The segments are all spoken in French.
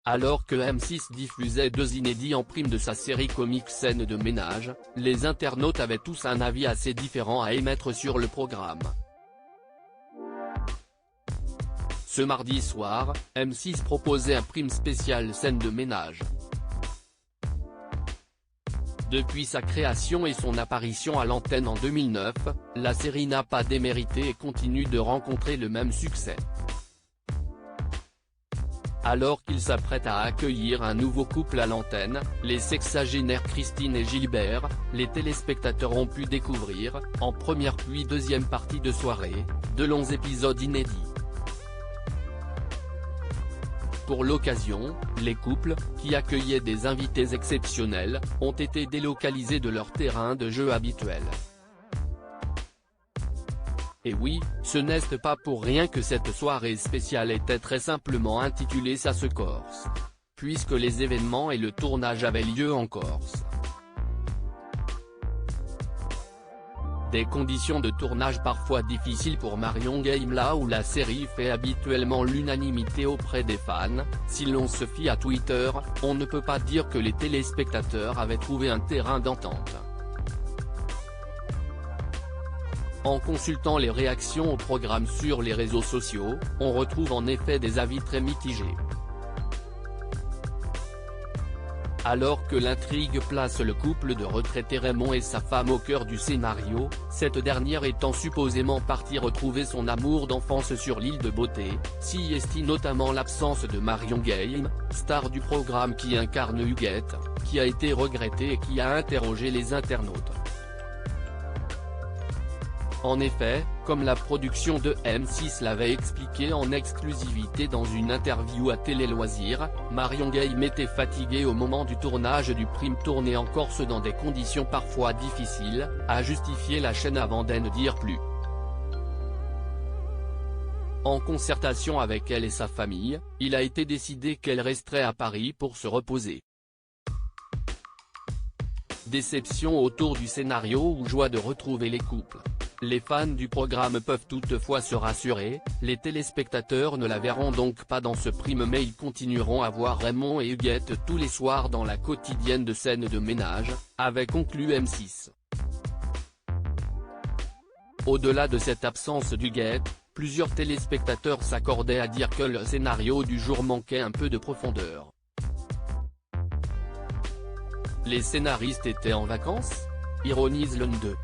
Alors que M6 diffusait 2 inédits en prime de sa série comique Scènes de ménage, les internautes avaient tous un avis assez différent à émettre sur le programme. Ce mardi soir, M6 proposait un prime spécial Scènes de ménage. Depuis sa création et son apparition à l'antenne en 2009, la série n'a pas démérité et continue de rencontrer le même succès. Alors qu'il s'apprête à accueillir un nouveau couple à l'antenne, les sexagénaires Christine et Gilbert, les téléspectateurs ont pu découvrir, en première puis deuxième partie de soirée, de longs épisodes inédits. Pour l'occasion, les couples, qui accueillaient des invités exceptionnels, ont été délocalisés de leur terrain de jeu habituel. Et oui, ce n'est pas pour rien que cette soirée spéciale était très simplement intitulée Ça se Corse, puisque les événements et le tournage avaient lieu en Corse. Des conditions de tournage parfois difficiles pour Marion Game là où la série fait habituellement l'unanimité auprès des fans. Si l'on se fie à Twitter, on ne peut pas dire que les téléspectateurs avaient trouvé un terrain d'entente. En consultant les réactions au programme sur les réseaux sociaux, on retrouve en effet des avis très mitigés. Alors que l'intrigue place le couple de retraités Raymond et sa femme au cœur du scénario, cette dernière étant supposément partie retrouver son amour d'enfance sur l'île de Beauté, s'y estime notamment l'absence de Marion Game, star du programme qui incarne Huguette, qui a été regrettée et qui a interrogé les internautes. En effet, comme la production de M6 l'avait expliqué en exclusivité dans une interview à Télé Loisirs, Marion Game était fatiguée au moment du tournage du prime tourné en Corse dans des conditions parfois difficiles, a justifié la chaîne avant d'en dire plus. En concertation avec elle et sa famille, il a été décidé qu'elle resterait à Paris pour se reposer. Déception autour du scénario ou joie de retrouver les couples. Les fans du programme peuvent toutefois se rassurer, les téléspectateurs ne la verront donc pas dans ce prime mais ils continueront à voir Raymond et Huguette tous les soirs dans la quotidienne de Scènes de ménage, avait conclu M6. Au-delà de cette absence d'Huguette, plusieurs téléspectateurs s'accordaient à dire que le scénario du jour manquait un peu de profondeur. Les scénaristes étaient en vacances ? Ironise l'un d'eux.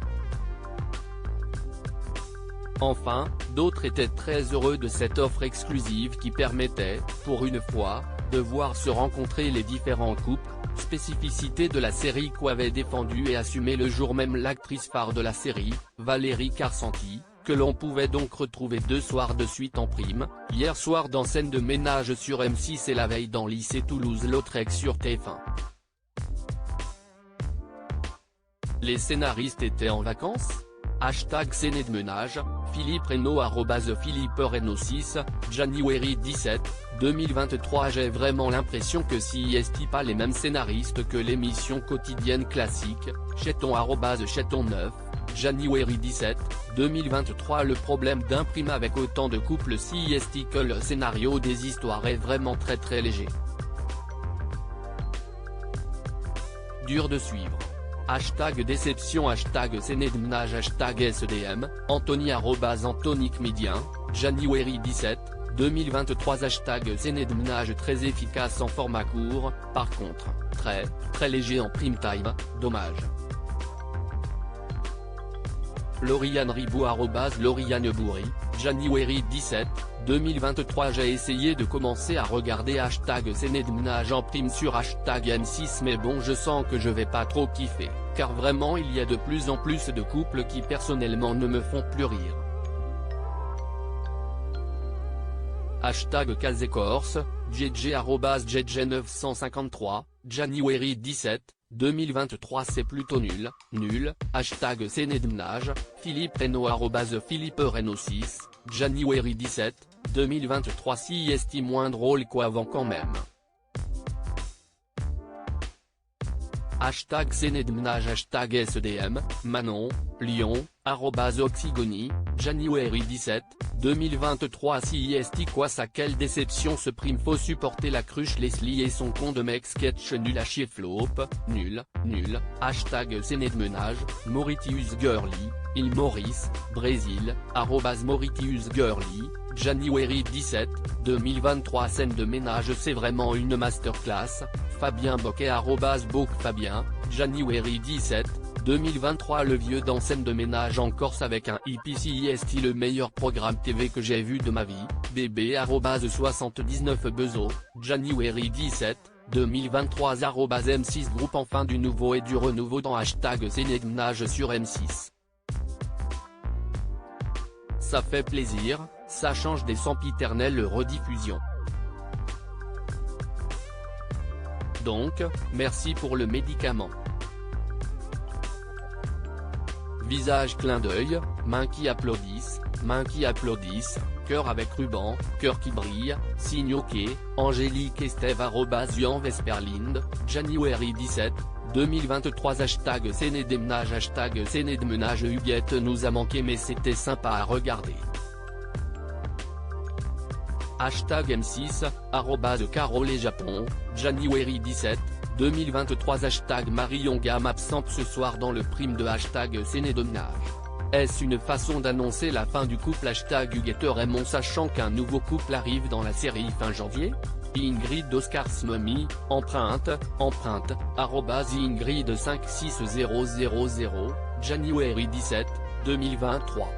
Enfin, d'autres étaient très heureux de cette offre exclusive qui permettait, pour une fois, de voir se rencontrer les différents couples, spécificité de la série qu'avait défendu et assumé le jour même l'actrice phare de la série, Valérie Carcenti, que l'on pouvait donc retrouver 2 soirs de suite en prime, hier soir dans Scènes de ménage sur M6 et la veille dans Lycée Toulouse-Lautrec sur TF1. Les scénaristes étaient en vacances ? Scènes de ménage, Philippe Reynaud @PhilippeReynaud6, January 17, 2023. J'ai vraiment l'impression que si est pas les mêmes scénaristes que l'émission quotidienne classique, Cheton @Cheton9, January 17, 2023. Le problème d'un prime avec autant de couples si est que le scénario des histoires est vraiment très léger. Dur de suivre. #déception Scènes de ménage #SDM, Anthony @AnthonyCmédien, January 17, 2023. Scènes de ménage très efficace en format court, par contre, très léger en prime time, dommage. Lauriane Ribou @Lauriane Bourri, January 17, 2023. J'ai essayé de commencer à regarder Scènes de ménage en prime sur M6 mais bon je sens que je vais pas trop kiffer, car vraiment il y a de plus en plus de couples qui personnellement ne me font plus rire. #Casecorse, JJ @JJ953, January 17, 2023. C'est plutôt nul. Scènes de ménage, Philippe Reynaud @PhilippeReynaud6, January 17, 2023. Si est moins drôle qu'avant quand même. Scènes de ménage #SDM, Manon, Lyon, @oxygoni, January 17, 2023 CIST quoi ça quelle déception ce prime faut supporter la cruche Leslie et son con de mec sketch nul à chier flop, nul, #Sénédeménage, Mauritius Girly, Il Maurice, Brésil, @Mauritius Girly, January 17, 2023 scène de ménage c'est vraiment une masterclass, Fabien Bocquet @BocFabien, January 17, 2023 le vieux dans scène de ménage en Corse avec un hippie CIST le meilleur programme TV que j'ai vu de ma vie, bb @79 Bezo, January 17, 2023 @M6 Group enfin du nouveau et du renouveau dans #Sénédeménage sur M6. Ça fait plaisir, ça change des sempiternelles rediffusions. Donc, merci pour le médicament. Visage clin d'œil, mains qui applaudissent, cœur avec ruban, cœur qui brille, signe ok, Angélique et Steve @Juan Vesperlind, January 17, 2023 #Sénédeménage #Sénédeménage Huguette nous a manqué mais c'était sympa à regarder. #M6, @Carole et Japon, January 17, 2023 Marion Gamme absente ce soir dans le prime de #Sénédeménage. Est-ce une façon d'annoncer la fin du couple #Huguette Raymond sachant qu'un nouveau couple arrive dans la série fin janvier? Ingrid Oscars Mommy, empreinte, @Ingrid 56000, January 17, 2023.